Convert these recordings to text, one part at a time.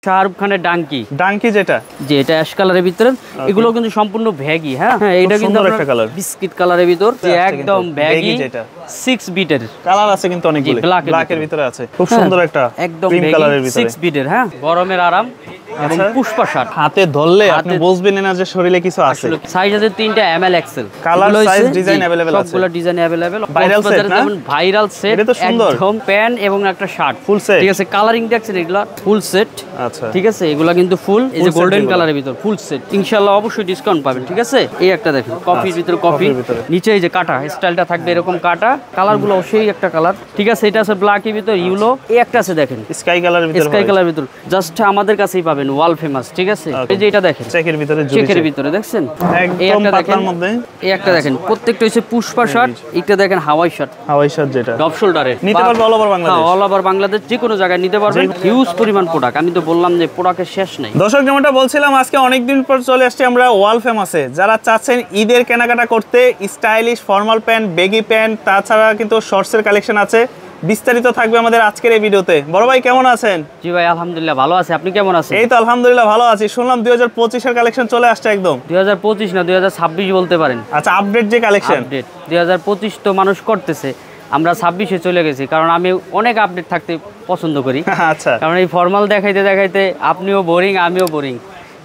শাহরুখ খানের ডাঙ্কি যেটা যে এটা অ্যাশ কালারের ভিতরে, এগুলো কিন্তু সম্পূর্ণ ভ্যাগি। হ্যাঁ, এটা কিন্তু একটা কালার বিস্কিট কালারের ভিতর, যে একদম ভ্যাগি যেটা 6 বিটের কালার আছে, কিন্তু অনেকগুলো ব্ল্যাকের ভিতরে আছে। খুব সুন্দর একটা একদম ক্রিম কালারের ভিতরে 6 বিটের। হ্যাঁ, গরমের আরাম এবং পুষ্পা শার্ট। হাতে ধরলে আপনি বুঝবেন না যে শরীরে কিছু আছে। সাইজ আছে 3টা M L XL. Colour size design available আছে, সবগুলো ডিজাইন अवेलेबल। ভাইরাল সেট না, যেমন ভাইরাল সেট, এটা তো সুন্দর। একদম প্যান্ট এবং একটা শার্ট ফুল সেট। ঠিক আছে, কালারিং দেখছেন এগুলা ফুল সেট। আচ্ছা, ঠিক আছে, এগুলা কিন্তু ফুল, এই যে গোল্ডেন কালারের ভিতর ফুল সেট। ইনশাআল্লাহ অবশ্যই ডিসকাউন্ট পাবেন। ঠিক আছে, এই একটা দেখেন কফির ভিতর, কফি নিচে এই যে কাটা স্টাইলটা থাকবে এরকম কাটা, কালারগুলো সেই একটা কালার। ঠিক আছে, এটা আছে ব্ল্যাকের ভিতর ইউলো, এই একটা আছে দেখেন স্কাই কালারের ভিতর, স্কাই কালারের ভিতর জাস্ট আমাদের কাছেই পাবেন, ওয়াল ফেমাস। ঠিক আছে, এই যে এটা দেখেন চেকের ভিতরে, চেকের ভিতরে দেখছেন, একদম পাতলার মধ্যে। এই একটা দেখেন প্রত্যেকটা হচ্ছে পুষ্পা শার্ট, এটা দেখেন হাওয়াই শার্ট, যেটা ডপ শোল্ডারের নিতে পারবে all over Bangladesh. All over Bangladesh যে কোনো জায়গায় নিতে পারবেন। হিউজ পরিমাণ প্রোডাক্ট, আমি তো বললাম যে প্রোডাক্টের শেষ নেই। দর্শক, যেমনটা বলছিলাম, আজকে অনেকদিন পর চলে আসছি আমরা ওয়াল ফেমাসে। যারা চাচ্ছেন ঈদের কেনাকাটা করতে stylish formal pant, baggy pant, তাছাড়া কিন্তু শর্টসের কালেকশন আছে। বিস্তারিত থাকবে আমাদের আজকের এই ভিডিওতে। বড় ভাই কেমন আছেন? জি ভাই, আলহামদুলিল্লাহ ভালো আছি, আপনি কেমন আছেন? এই তো আলহামদুলিল্লাহ ভালো আছি। শুনলাম 2025 এর কালেকশন চলে আসছে একদম। 2025 না 2026 বলতে পারেন। আচ্ছা, আপডেট যে কালেকশন, আপডেট 2025 তো মানুষ করতেছে, আমরা 26-এ চলে গেছি, কারণ আমি অনেক আপডেট থাকতে পছন্দ করি। আচ্ছা, কারণ এই ফর্মাল দেখাইতে দেখাইতে আপনিও বোরিং, আমিও বোরিং।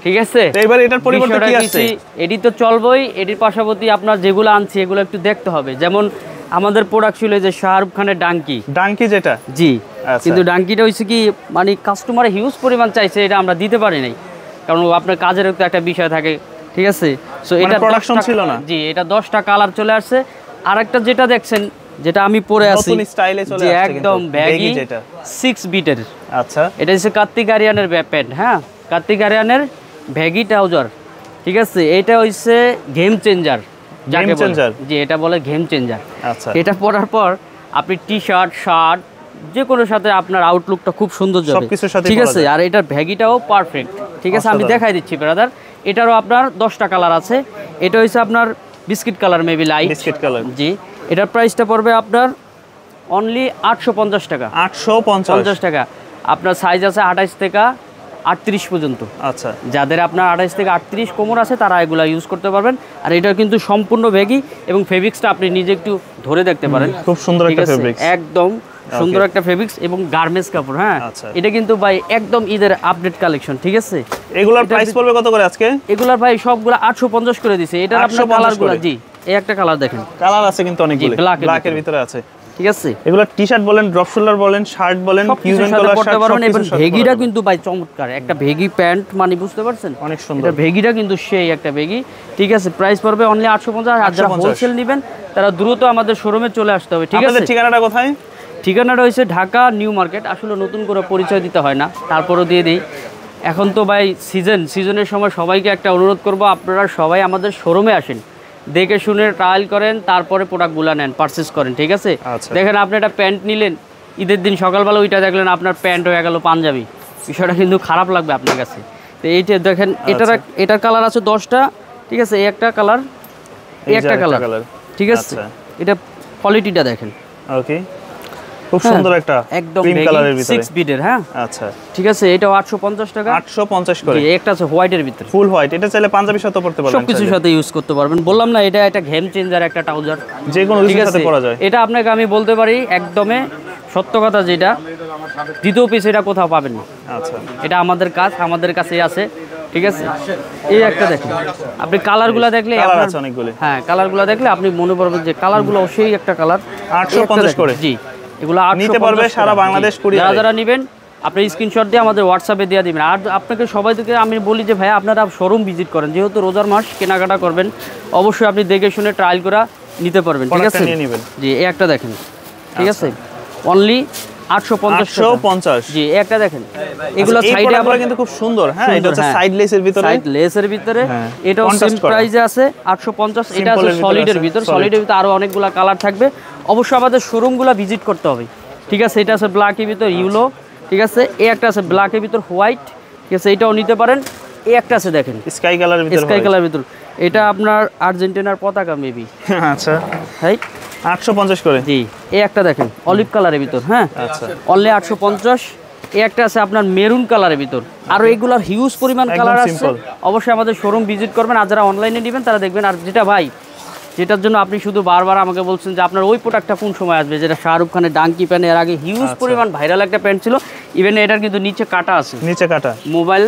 ঠিক আছে, এবার এটার পরিবর্তে কি আছে? এডি তো চলবেই, এডির পাশাপাশি আপনার যেগুলো আনছি এগুলো একটু দেখতে হবে। যেমন আমাদের প্রোডাক্ট ছিল যে শাহরুখ খানের ডাঙ্কি যেটা, জি, কিন্তু ডাঙ্কিটা হচ্ছে কি মানে কাস্টমার হিউজ পরিমাণ চাইছে, এটা আমরা দিতে পারি নাই, কারণ আপনার কাজের তো একটা বিষয় থাকে। ঠিক আছে, সো এটা প্রোডাকশন ছিল না। জি, এটা 10টা কালার চলে আসছে। আরেকটা যেটা দেখছেন, যেটা আমি পরে আছি নতুন স্টাইলে চলে আসছে, একদম ব্যাগি যেটা 6 বিটের। আচ্ছা, এটা হচ্ছে কার্তিক আরিয়ানের প্যান্ট। হ্যাঁ, কার্তিক আরিয়ানের ভ্যাগি ট্রাউজার। ঠিক আছে, এটা হচ্ছে গেম চেঞ্জার, যাকে বলে জি, এটা বলে গেম চেঞ্জার। আচ্ছা, এটা পরার পর আপনি টি শার্ট, শার্ট যে কোনো সাথে আপনার আউটলুকটা খুব সুন্দর যাবে। সবকিছুর সাথে ঠিক আছে, আর এটার ভ্যাগিটাও পারফেক্ট। ঠিক আছে, আমি দেখাই দিচ্ছি ব্রাদার। এটারও আপনার 10টা কালার আছে। এটা হচ্ছে আপনার biscuit colour, maybe light biscuit colour. জি, এটার প্রাইসটা পড়বে আপনার অনলি 850 টাকা। 850 টাকা। আপনার সাইজ আছে 28 থেকে 38 পর্যন্ত। আচ্ছা, যাদের আপনার 28 থেকে 38 কোমর আছে তারা এগুলা ইউজ করতে পারবেন। আর এটা কিন্তু সম্পূর্ণ ভ্যাগি এবং ফেব্রিক্সটা আপনি নিজে একটু ধরে দেখতে পারেন, খুব সুন্দর একটা ফেব্রিক্স, একদম সুন্দর একটা ফেব্রিক্স এবং গার্মেন্টস কাপড়। হ্যাঁ, এটা কিন্তু ভাই একদম ঈদের আপডেট কালেকশন। ঠিক আছে, এগুলার প্রাইস পড়বে কত করে আজকে? এগুলার ভাই সবগুলা 850 করে দিয়েছে। এটার আপনার কালারগুলো, জি, এই একটা কালার দেখেন, কালার আছে কিন্তু অনেকগুলো, ব্ল্যাকের ভিতরে আছে। ঠিক আছে, এগুলো টি-শার্ট বলেন, ড্রপ শোল্ডার বলেন, শার্ট বলেন, ফিউশন কালার শার্ট পারবেন। এবং ভেগিটা কিন্তু ভাই চমৎকার একটা ভেগি প্যান্ট, মানে বুঝতে পারছেন, অনেক সুন্দর। এটা ভেগিটা কিন্তু সেই একটা ভেগি। ঠিক আছে, প্রাইস পড়বে অনলি 850। আর যারা হোলসেল নেবেন তারা দ্রুত আমাদের শোরুমে চলে আসতে হবে। ঠিক আছে, ঠিকানাটা কোথায়? ঠিকানাটা হচ্ছে ঢাকা নিউ মার্কেট। আসলে নতুন করে পরিচয় দিতে হয় না, তারপরও দিয়ে দিই। এখন তো ভাই সিজনের সময় সবাইকে একটা অনুরোধ করব, আপনারা সবাই আমাদের শোরুমে আসেন, দেখে শুনে ট্রায়াল করেন, তারপরে প্রোডাক্টগুলো নেন, পারচেস করেন। ঠিক আছে, দেখেন আপনি একটা প্যান্ট নিলেন, ঈদের দিন সকালবেলা ওইটা দেখলেন আপনার প্যান্ট হয়ে গেল পাঞ্জাবি, বিষয়টা কিন্তু খারাপ লাগবে আপনার কাছে। তো এইটা দেখেন, এটার কালার আছে 10টা। ঠিক আছে, এই একটা কালার, এই একটা কালার। ঠিক আছে, এটা কোয়ালিটিটা দেখেন। ওকে, খুব সুন্দর একটা একদম ক্রিম কালারের ভিতরে 6 বিটের। হ্যাঁ, আচ্ছা, ঠিক আছে, এটাও 850 টাকা। 850 করে। একটা আছে হোয়াইটের ভিতরে, ফুল হোয়াইট। এটা চাইলে পাঞ্জাবির সাথে পরতে পারবেন, সবকিছুর সাথে ইউজ করতে পারবেন। বললাম না, এটা একটা গেম চেঞ্জার, একটা ট্রাউজার, যে কোনো কিছুর সাথে পরা যায়। এটা আপনাকে আমি বলতে পারি একদমই সত্য কথা, যেটা দ্বিতীয় পিস এটা কোথাও পাবেন না। আচ্ছা, এটা আমাদের আমাদের কাছেই আছে। ঠিক আছে, এই একটা দেখেন, আপনি কালারগুলো দেখলে, হ্যাঁ কালারগুলো দেখলে আপনি মনে করবেন যে কালারগুলো সেই একটা কালার। 850 করে। জি, এগুলো নিতে পারবে সারা বাংলাদেশ কুরিয়ারে। যারা নেবেন আপনি স্ক্রিনশট দিয়ে আমাদের হোয়াটসঅ্যাপে দিয়ে দিবেন। আর আপনাকে সবাইকে আমি বলি যে ভাই আপনারা শোরুম ভিজিট করেন, যেহেতু রোজার মাস কেনাকাটা করবেন, অবশ্যই আপনি দেখে শুনে ট্রায়াল করা নিতে পারবেন। ঠিক আছে, জি, এই একটা দেখেন। ঠিক আছে, অনলি 850। জি, একটা দেখেন, এগুলো সাইডে আবার কিন্তু খুব সুন্দর। হ্যাঁ, এটা হচ্ছে সাইড লেসের ভিতরে, এটাও সেম প্রাইসে আছে 850। এটা আছে সলিডের ভিতর, সলিডের ভিতর আরো অনেকগুলা কালার থাকবে। অবশ্যই আমাদের শোরুমগুলো ভিজিট করতে হবে। ঠিক আছে, এটা আছে ব্ল্যাকের ভিতর ইউলো। ঠিক আছে, এই একটা আছে ব্ল্যাকের ভিতর হোয়াইট। ঠিক আছে, এটাও নিতে পারেন। এই একটা আছে দেখেন স্কাই কালারের ভিতর, এটা আপনার আর্জেন্টিনার পতাকা মেবি। আচ্ছা, রাইট, 850 করে। জি, এই একটা দেখেন অলিভ কালারের ভিতর। হ্যাঁ, আচ্ছা, অনলি 850। এই একটা আছে আপনার মেরুন কালারের ভিতর, আরো এগুলার হিউজ পরিমাণ কালার আছে। অবশ্যই আমাদের শোরুম ভিজিট করবেন, আর যারা অনলাইনে নেবেন তারা দেখবেন। আর যেটা ভাই, যেটার জন্য আপনি শুধু বারবার আমাকে বলছেন যে আপনার ওই প্রোডাক্টটা কোন সময় আসবে, যেটা শাহরুখ খানের ডাঙ্কি প্যান্ট, এর আগে হিউজ পরিমাণ ভাইরাল একটা প্যান্ট ছিল। ইভেন এটার কিন্তু নিচে কাটা আছে, নিচে কাটা মোবাইল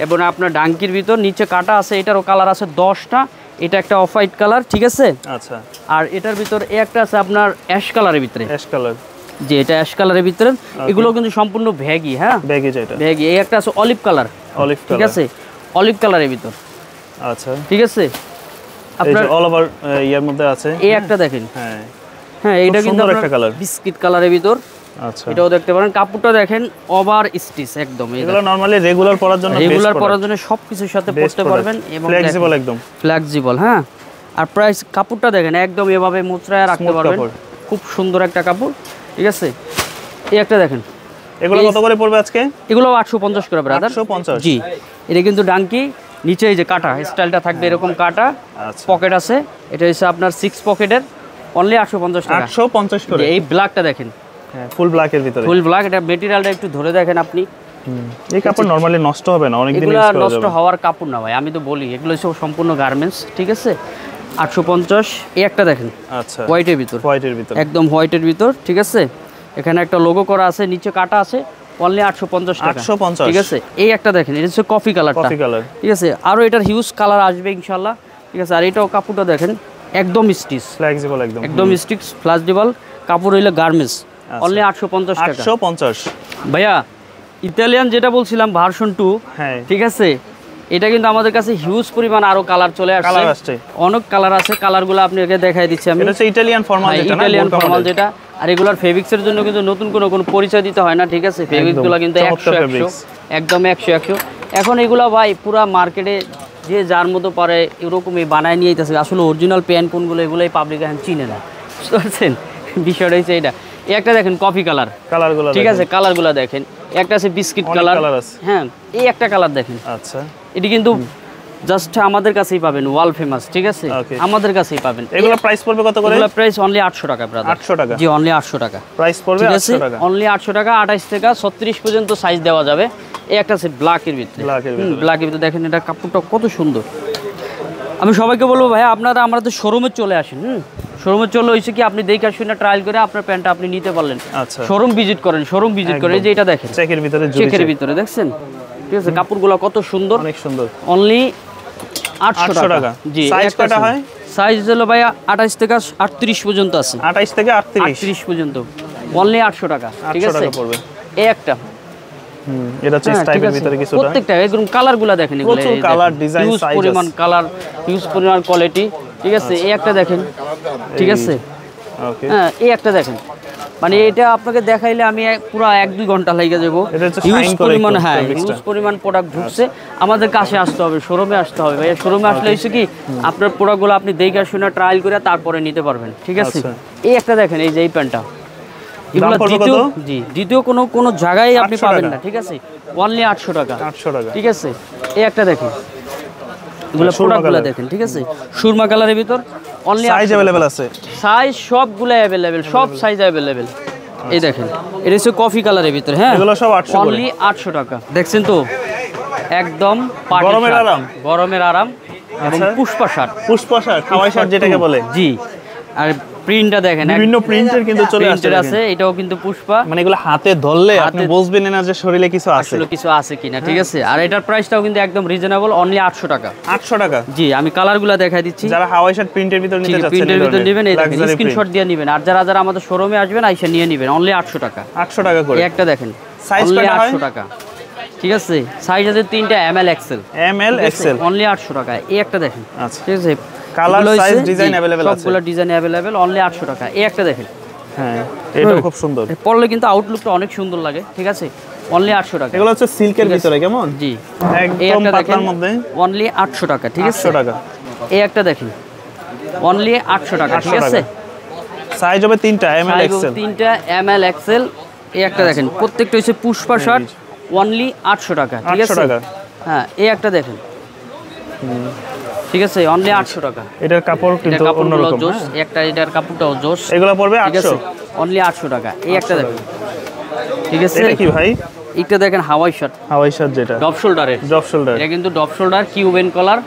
এবং আপনার ডাঙ্কির ভিতর নিচে কাটা আছে। এটারও কালার আছে 10টা। এটা একটা অফ হোয়াইট কালার, ঠিক আছে। আচ্ছা, আর এটার ভিতর একটা আছে আপনার অ্যাশ কালারের ভিতরে, অ্যাশ কালার, যে এটা অ্যাশ কালারের ভিতরে। এগুলো কিন্তু সম্পূর্ণ ভ্যাগি, হ্যাঁ ভ্যাগি, যেটা ভ্যাগি। এই একটা আছে অলিভ কালার, অলিভ কালার, ঠিক আছে, অলিভ কালারের ভিতর। আচ্ছা, ঠিক আছে। আপনার অল ওভার ইয়ার মধ্যে আছে। এই একটা দেখেন, হ্যাঁ হ্যাঁ, এটা কিন্তু একটা কালার, বিস্কিট কালারের ভিতর। আচ্ছা, এটাও দেখতে পারেন। কাপড়টা দেখেন ওভার স্টিচ একদম। এগুলো নরমালি রেগুলার পরার জন্য, রেগুলার পরার জন্য সবকিছুর সাথে পরতে পারবেন এবং ফ্লেক্সিবল, একদম ফ্লেক্সিবল। হ্যাঁ, আর প্রাইস কাপড়টা দেখেন একদম এভাবে মোচড়ায় রাখতে পারবেন, খুব সুন্দর একটা কাপড়, ঠিক আছে। এই একটা দেখেন, এগুলো কত করে পড়বে আজকে? এগুলো 850 করে ব্রাদার। 850, জি। এটা কিন্তু ডাঙ্কি, নিচে এই যে কাটা স্টাইলটা থাকবে, এরকম কাটা, পকেট আছে। এটা হচ্ছে আপনার 6 পকেটের, অনলি 850 টাকা। 850 করে। এই ব্ল্যাকটা দেখেন, হ্যাঁ, ফুল ব্ল্যাকের ভিতরে, ফুল ব্ল্যাক। এটা ম্যাটেরিয়ালটা একটু ধরে দেখেন আপনি। এই কাপড় নরমালি নষ্ট হবে না, অনেক দিন এগুলো ইউজ করা যাবে। নষ্ট হওয়ার কাপড় না ভাই, আমি তো বলি এগুলো সব সম্পূর্ণ গার্মেন্টস, ঠিক আছে। 850। এই একটা দেখেন, আচ্ছা, হোয়াইটের ভিতর, হোয়াইটের ভিতর, একদম হোয়াইটের ভিতর, ঠিক আছে। এখানে একটা লোগো করা আছে, নিচে কাটা আছে, অনলি 850 টাকা, 850, ঠিক আছে। এই একটা দেখেন, এটা হচ্ছে কফি কালারটা, কফি কালার, ঠিক আছে। আরো এটার হিউজ কালার আসবে ইনশাআল্লাহ, ঠিক আছে। আর এটাও কাপড়টা দেখেন একদম স্টিচ, ফ্লেক্সিবল, একদম স্টিচ, ফ্লেক্সিবল কাপড়, হইলে গার্মেন্টস, অনলি 850 টাকা। 850 ভাইয়া, ইতালিয়ান যেটা বলছিলাম ভার্সন 2, হ্যাঁ, ঠিক আছে। এটা কিন্তু আমাদের কাছে হিউজ পরিমাণ আরো কালার চলে আসছে, অনেক কালার আছে। কালারগুলো আপনাকে দেখাই দিচ্ছি আমি। এটা হচ্ছে ইতালিয়ান ফর্মাল, যেটা না, ইতালিয়ান ফর্মাল যেটা। আর রেগুলার ফেব্রিক্সের জন্য কিন্তু নতুন কোনো পরিচয় দিতে হয় না, ঠিক আছে। ফেব্রিক্সগুলো কিন্তু 100 একদম 100। এখন এগুলা ভাই পুরা মার্কেটে যে যার মতো পারে এরকমই বানায় নিয়ে যেতেছে। আসলে অরিজিনাল প্যান্ট কোনগুলো, এগুলোই পাবলিক এখন চিনে না, বুঝতে পারছেন। বিষয়টা হচ্ছে এটা। এই একটা দেখেন কফি কালারগুলো, ঠিক আছে। কালারগুলো দেখেন, একটা আছে বিস্কিট কালার, হ্যাঁ। এই একটা কালার দেখেন, আচ্ছা। এটি কিন্তু জাস্ট আমাদের কাছেই পাবেন, ওয়াল ফেমাস, ঠিক আছে, আমাদের কাছেই পাবেন। এগুলো প্রাইস পড়বে কত করে? এগুলো প্রাইস অনলি 800 টাকা ব্রাদার। 800 টাকা, জি, অনলি 800 টাকা প্রাইস পড়বে, 800 টাকা, অনলি 800 টাকা। 28 থেকে 36 পর্যন্ত সাইজ দেওয়া যাবে। এই একটা আছে ব্ল্যাকের ভিতরে, ব্ল্যাকের ভিতরে দেখেন, এটা কাপড়টা কত সুন্দর। আমি সবাইকে বলবো ভাই, আপনারা আমাদের শোরুমে চলে আসেন। শোরুমে চলে হয়েছে কি, আপনি দেখে শুনে ট্রায়াল করে আপনার প্যান্টটা আপনি নিতে পারলেন। আচ্ছা, শোরুম ভিজিট করেন, এই যে এটা দেখেন, চেকের ভিতরে দেখছেন, ঠিক আছে। কাপড়গুলো কত সুন্দর, অনেক সুন্দর, অনলি 800 টাকা। জি, সাইজ কয়টা হয়? সাইজ হলো ভাই 28 থেকে 38 পর্যন্ত আছে, 28 থেকে 38 পর্যন্ত, অনলি 800 টাকা, ঠিক আছে। এই একটা, এটা হচ্ছে স্টাইলের ভিতরে কিছুটা, প্রত্যেকটা একদম কালারগুলো দেখেন, এগুলো কালার, ডিজাইন, হিউজ পরিমাণ কালার, হিউজ পরিমাণ কোয়ালিটি, ঠিক আছে। এই একটা দেখেন, ঠিক আছে, ওকে। হ্যাঁ, এই একটা দেখেন, মানে এটা আপনাকে দেখাইলে আমি পুরো 1-2 ঘন্টা লেগে যাবো। হিউজ পরিমাণ, হ্যাঁ, হিউজ পরিমাণ প্রোডাক্ট ঢুকছে। আমাদের কাছে আসতে হবে, শোরুমে আসতে হবে ভাইয়া। শোরুমে আসলে হচ্ছে কি, আপনার প্রোডাক্টগুলো আপনি দেখে শুনে ট্রায়াল করে তারপরে নিতে পারবেন, ঠিক আছে। এই একটা দেখেন, এই যে এই প্যান্টটা, এগুলো দ্বিতীয় কোনো জায়গায় আপনি পাবেন না, ঠিক আছে। অনলি 800 টাকা, ঠিক আছে। এই একটা দেখেন, এগুলো প্রোডাক্টগুলো দেখেন, ঠিক আছে। সুরমা কালারের ভিতর, অনলি সাইজ अवेलेबल আছে, সাইজ সবগুলো अवेलेबल, সব সাইজ अवेलेबल। এই দেখেন, এটা হচ্ছে কফি কালারের ভিতর, হ্যাঁ, এগুলো সব 800 করে, অনলি 800 টাকা। দেখছেন তো, একদম গরমের আরাম এবং পুষ্পা শার্ট, হাওয়াই শার্ট যেটাকে বলে, জি। আর প্রিন্টটা দেখেন, বিভিন্ন প্রিন্টের কিন্তু চলে আসছে, এটাও কিন্তু পুষ্পা। মানে এগুলো হাতে ধরলে আপনি বুঝবেন না যে শরীরে কিছু আছে, আসলে কিছু আছে কিনা, ঠিক আছে। আর এটার প্রাইসটাও কিন্তু একদম রিজনেবল, অনলি 800 টাকা। 800 টাকা, জি। আমি কালারগুলো দেখাই দিচ্ছি। যারা হাওয়াই শার্ট প্রিন্টের ভিতর নিতে যাচ্ছেন, প্রিন্টের ভিতর নেবেন, এই দেখেন, স্ক্রিনশট দিয়ে নেবেন। আর যারা আমাদের শোরুমে আসবেন, আইসা নিয়ে নেবেন, অনলি 800 টাকা। 800 টাকা করে। এই একটা দেখেন, সাইজ কত হয়? 800 টাকা, ঠিক আছে। সাইজ আছে 3টা, ML XL, অনলি 800 টাকা। এই একটা দেখেন, আচ্ছা, ঠিক আছে। কালার, সাইজ, ডিজাইন अवेलेबल আছে, সবগুলো ডিজাইন अवेलेबल, অনলি 800 টাকা। এই একটা দেখেন, হ্যাঁ, এটা খুব সুন্দর, পরলে কিন্তু আউটলুকটা অনেক সুন্দর লাগে, ঠিক আছে। অনলি 800 টাকা। এগুলো হচ্ছে সিল্কের ভিতরে, কেমন, জি, একদম পাতলার মধ্যে, অনলি 800 টাকা, ঠিক আছে। 800 টাকা। এই একটা দেখেন, অনলি 800 টাকা, ঠিক আছে। সাইজ হবে 3টা, ML XL, 3টা ML XL। এই একটা দেখেন, প্রত্যেকটা হচ্ছে পুষ্পা শার্ট, অনলি 800 টাকা, ঠিক আছে। হ্যাঁ, এই একটা দেখেন, ঠিক আছে, অনলি 800 টাকা। এটার কাপড় কিন্তু অন্যরকম, একটা এটার কাপড়টাও জোস, এগুলো পড়বে 800, অনলি 800 টাকা। এই একটা দেখেন, ঠিক আছে। এটা কি ভাই? এইটা দেখেন হাওয়াই শার্ট যেটা ডপ শোল্ডারের, এটা কিন্তু drop shoulder Cuban collar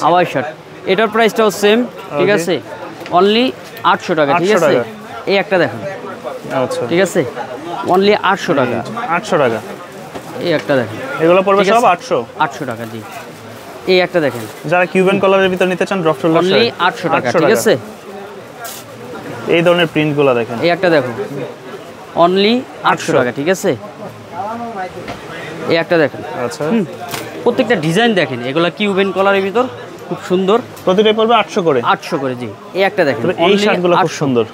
Hawaii shirt. এটার প্রাইসটাও সেম, ঠিক আছে, অনলি 800 টাকা, ঠিক আছে। এই একটা দেখেন, আচ্ছা, ঠিক আছে, অনলি 800 টাকা, 800 টাকা। এই একটা দেখেন, এগুলো পড়বে সব 800 টাকা, জি। এই একটা দেখেন, যারা কিউবেন কলারের ভিতর নিতে চান ড্রপ শোল্ডার অনলি 800 টাকা, ঠিক আছে। এই ধরনের প্রিন্টগুলো দেখেন, এই একটা দেখো, অনলি 800 টাকা, ঠিক আছে। এই একটা দেখেন, আচ্ছা, প্রত্যেকটা ডিজাইন দেখেন, এগুলা কিউবেন কলারের ভিতর খুব সুন্দর, প্রতিটাই পড়বে 800 করে, 800 করে, জি। এই একটা দেখেন, এই শার্টগুলো খুব সুন্দর,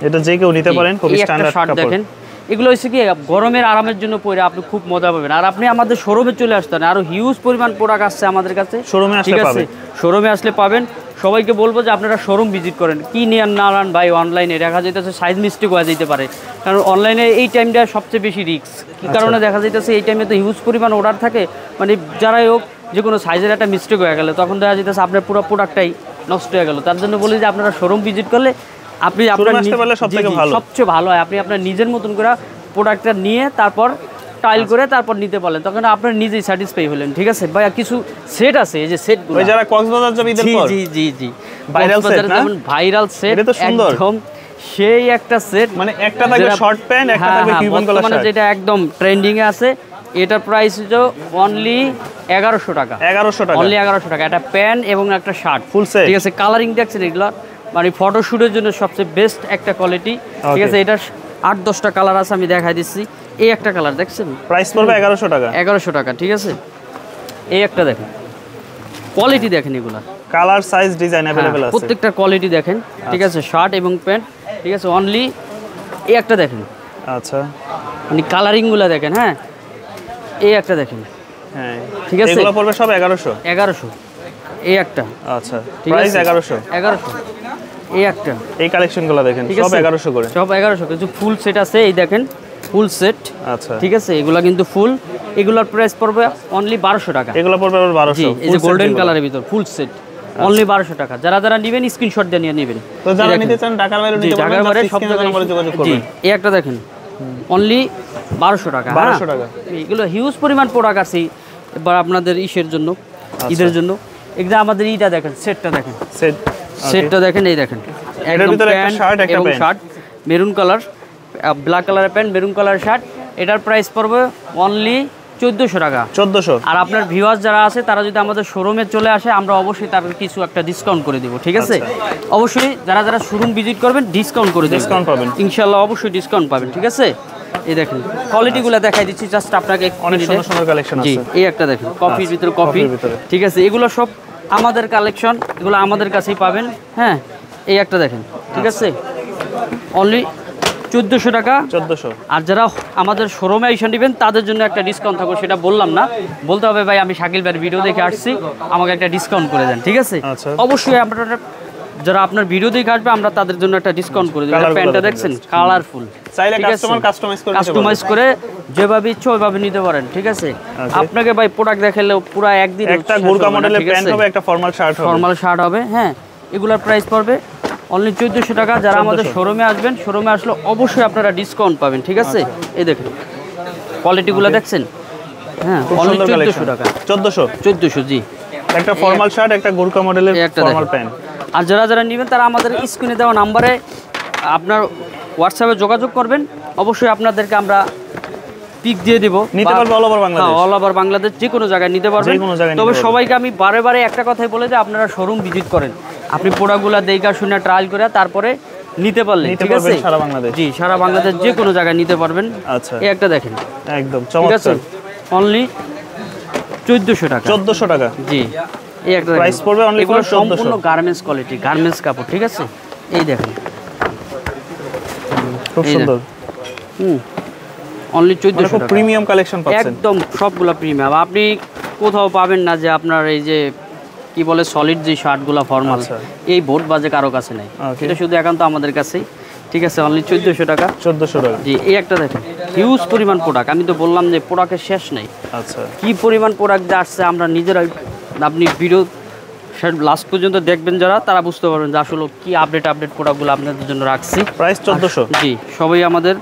এটা যে কেউ নিতে পারেন, খুব স্ট্যান্ডার্ড শার্ট দেখেন। এগুলো হচ্ছে কি গরমের আরামের জন্য পরে আপনি খুব মজা পাবেন। আর আপনি আমাদের শোরুমে চলে আসতেন, আরো হিউজ পরিমাণ প্রোডাক্ট আসছে আমাদের কাছে, শোরুমে আসলে পাবেন, শোরুমে আসলে পাবেন। সবাইকে বলবো যে আপনারা শোরুম ভিজিট করেন, কি নিয়ে না আন ভাই। অনলাইনে দেখা যাইতেছে সাইজ মিস্টেক হয়ে যেতে পারে, কারণ অনলাইনে এই টাইমটা সবচেয়ে বেশি রিস্ক। কি কারণে দেখা যাইতেছে এই টাইমে তো হিউজ পরিমাণ অর্ডার থাকে, মানে যারাই হোক যে কোনো সাইজের একটা মিস্টেক হয়ে গেলে তখন দেখা যাইতেছে আপনার পুরো প্রোডাক্টটাই নষ্ট হয়ে গেল। তার জন্য বলি যে আপনারা শোরুম ভিজিট করলে আপনি আপনার সবচেয়ে ভালো হয়, আপনি আপনার নিজের মতন করে প্রোডাক্টটা নিয়ে তারপর টাইল করে তারপর নিতে পারলেন, তখন আপনার নিজেই স্যাটিসফাই হলেন, ঠিক আছে ভাই। কিছু সেট আছে, এই যে সেটগুলো ওই যারা কক্সবাজার যাবে ঈদের পর, জি জি জি, ভাইরাল সেট না, ভাইরাল সেট, এটা তো সুন্দর, একদম সেই একটা সেট, মানে একটা থাকবে শর্ট প্যান্ট, একটা থাকবে কিউবেন কলার শার্ট, যেটা একদম ট্রেন্ডিং এ আছে। এটার প্রাইস হচ্ছে অনলি 1100 টাকা, 1100 টাকা, অনলি 1100 টাকা। এটা প্যান্ট এবং একটা শার্ট ফুল সেট, ঠিক আছে। কালারিং দেখছেন, এগুলো মানে ফটোশুটের জন্য সবচেয়ে বেস্ট একটা কোয়ালিটি, ঠিক আছে। এটা 8-10টা কালার আছে, আমি দেখাই দিচ্ছি। এই একটা কালার দেখছেন, প্রাইস পড়বে 1100 টাকা, 1100 টাকা, ঠিক আছে। এই একটা দেখেন, কোয়ালিটি দেখেন, এগুলা কালার সাইজ ডিজাইন अवेलेबल আছে, প্রত্যেকটা কোয়ালিটি দেখেন, ঠিক আছে। শার্ট এবং প্যান্ট, ঠিক আছে, অনলি এই একটা দেখেন, আচ্ছা, মানে কালারিংগুলো দেখেন, হ্যাঁ। এই একটা দেখেন, হ্যাঁ, ঠিক আছে, এগুলো পড়বে সব 1100, 1100। এই একটা, আচ্ছা, প্রাইস 1100, 1100। এই একটা, এই কালেকশনগুলো দেখেন, সব 1100 করে, সব 1100। কিছু ফুল সেট আছে, এই দেখেন ফুল সেট, আচ্ছা, ঠিক আছে। এগুলা কিন্তু ফুল, এগুলোর প্রাইস পড়বে অনলি 1200 টাকা, এগুলো পড়বে 1200। এই যে গোল্ডেন কালারের ভিতর ফুল সেট, অনলি 1200 টাকা। যারা যারা নেবেন স্ক্রিনশট দিয়ে নিয়ে নেবেন। তো যারা নিতে চান ঢাকার বাইরে নিতে পারবেন, ঢাকার বাইরে সব জায়গায় যোগাযোগ করবেন। এই একটা দেখেন, অনলি 1200 টাকা, 1200 টাকা। এগুলো হিউজ পরিমাণ প্রোডাক্ট আছে এবার আপনাদের ঈদের জন্য, ঈদের জন্য। এগুলো আমাদের এইটা দেখেন, সেটটা দেখেন, সেটটা দেখেন, এই দেখেন, এটার ভিতরে একটা শার্ট, একটা pant, shirt maroon colour, black কালারের প্যান্ট, মেরুন কালারের শার্ট। এটার প্রাইস পড়বে অনলি 1400 টাকা, 1400। আর আপনার ভিউয়ার্স যারা আছে তারা যদি আমাদের শোরুমে চলে আসে, আমরা অবশ্যই তার কিছু একটা ডিসকাউন্ট করে দেব, ঠিক আছে। অবশ্যই যারা যারা শোরুম ভিজিট করবেন ডিসকাউন্ট করে দেব, ডিসকাউন্ট পাবেন ইনশাআল্লাহ, অবশ্যই ডিসকাউন্ট পাবেন, ঠিক আছে। এই দেখেন কোয়ালিটিগুলো দেখাই দিচ্ছি জাস্ট আপনাকে, অনেক সুন্দর সুন্দর কালেকশন আছে। এই একটা দেখেন, কফির ভিতরে কফি, ঠিক আছে। এগুলো সব আমাদের কালেকশন, এগুলো আমাদের কাছেই পাবেন, হ্যাঁ। এই একটা দেখেন, ঠিক আছে, অনলি 1400 টাকা, 1400। আর যারা আমাদের শোরুমে এসে নেবেন তাদের জন্য একটা ডিসকাউন্ট থাকবে, সেটা বললাম না, বলতে হবে ভাই আমি শাকিল ভাইয়ের ভিডিও দেখে আসছি, আমাকে একটা ডিসকাউন্ট করে দেন, ঠিক আছে। অবশ্যই আপনারা যারা আপনার ভিডিও দেখে আসবে আমরা তাদের জন্য একটা ডিসকাউন্ট করে দেব। প্যান্টটা দেখছেন কালারফুল, চাইলে কাস্টমাইজ করে যেভাবে ইচ্ছা ওইভাবে নিতে পারেন, ঠিক আছে। আপনাকে ভাই প্রোডাক্ট দেখালে পুরো একদিন একটা গোরকা মডেলের প্যান্ট হবে, একটা ফর্মাল শার্ট হবে, হ্যাঁ। এগুলোর প্রাইস পড়বে অনলি 1400 টাকা। যারা আমাদের শোরুমে আসবেন, শোরুমে আসলে অবশ্যই আপনারা ডিসকাউন্ট পাবেন, ঠিক আছে। এই দেখেন কোয়ালিটিগুলো দেখছেন, হ্যাঁ, অনলি 1400 টাকা, 1400, জি। একটা ফর্মাল শার্ট, একটা গোরকা মডেলের ফর্মাল প্যান্ট। আর যারা যারা নেবেন তারা আমাদের স্ক্রিনে দেওয়া নাম্বারে আপনার হোয়াটসঅ্যাপে যোগাযোগ করবেন, অবশ্যই আপনাদেরকে আমরা পিক দিয়ে দিব, নিতে পারবে all over Bangladesh, all over Bangladesh যে কোনো জায়গায় নিতে পারবেন। তবে সবাইকে আমি বারে বারে একটা কথাই বলে যে আপনারা শোরুম ভিজিট করেন, আপনি প্রোডাক্টগুলো দেখা শুনে ট্রায়াল করে তারপরে নিতে পারলেন, ঠিক আছে। সারা বাংলাদেশ, জি, সারা বাংলাদেশ যে কোনো জায়গায় নিতে পারবেন। আচ্ছা, এই একটা দেখেন, একদম চমৎকার, অনলি 1400 টাকা, 1400 টাকা, জি। এই একটা প্রাইস পড়বে অনলি 1400, সম্পূর্ণ গার্মেন্টস কোয়ালিটি, গার্মেন্টস কাপড়, ঠিক আছে। এই দেখেন, খুব সুন্দর, অনলি 1400 টাকা, প্রিমিয়াম কালেকশন পাচ্ছেন, একদম সবগুলা প্রিমিয়াম। আপনি কোথাও পাবেন না যে আপনার এই যে কি বলে সলিড যে শার্টগুলো ফর্মাল, এই বোর্ড বাজে কারো কাছে নাই, এটা শুধু একান্ত আমাদের কাছেই, ঠিক আছে। অনলি 1400 টাকা, 1400 টাকা, জি। এই একটা দেখেন, হিউজ পরিমাণ প্রোডাক্ট, আমি তো বললাম যে প্রোডাক্টের শেষ নেই, আচ্ছা, কি পরিমাণ প্রোডাক্ট আসছে আমরা নিজেরাই, আপনি ভিডিও লাস্ট পর্যন্ত দেখবেন যারা, তারা বুঝতে পারবেন যে আসলে কি আপডেট প্রোডাক্টগুলো আপনাদের জন্য রাখছি। প্রাইস 1400, জি। সবাই আমাদের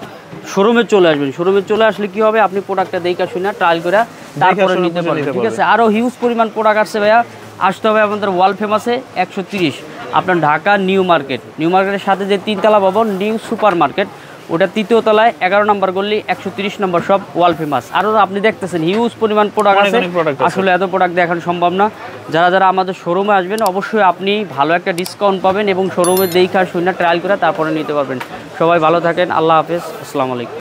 শোরুমে চলে আসবেন। শোরুমে চলে আসলে কি হবে, আপনি প্রোডাক্টটা দেখে শুনে ট্রায়াল করে তারপরে নিতে পারবেন, ঠিক আছে। আরও হিউজ পরিমাণ প্রোডাক্ট আসছে ভাইয়া, আসতে হবে আমাদের ওয়ার্ল্ড ফেমাসে 130 আপনার ঢাকা নিউ মার্কেটের সাথে যে 3 তলা ভবন নিউ সুপার মার্কেট, ওটা 3য় তলায় 11 নম্বর গলি 130 নম্বর সব ওয়ার্ল্ড ফেমাস। আরও আপনি দেখতেছেন হিউজ পরিমাণ প্রোডাক্ট আছে, আসলে এত প্রোডাক্ট দেখানো সম্ভব না। যারা আমাদের শোরুমে আসবেন অবশ্যই আপনি ভালো একটা ডিসকাউন্ট পাবেন এবং শোরুমে দেখে শুনে ট্রায়াল করে তারপরে নিতে পারবেন। সবাই ভালো থাকেন, আল্লাহ হাফেজ, আসসালামু আলাইকুম।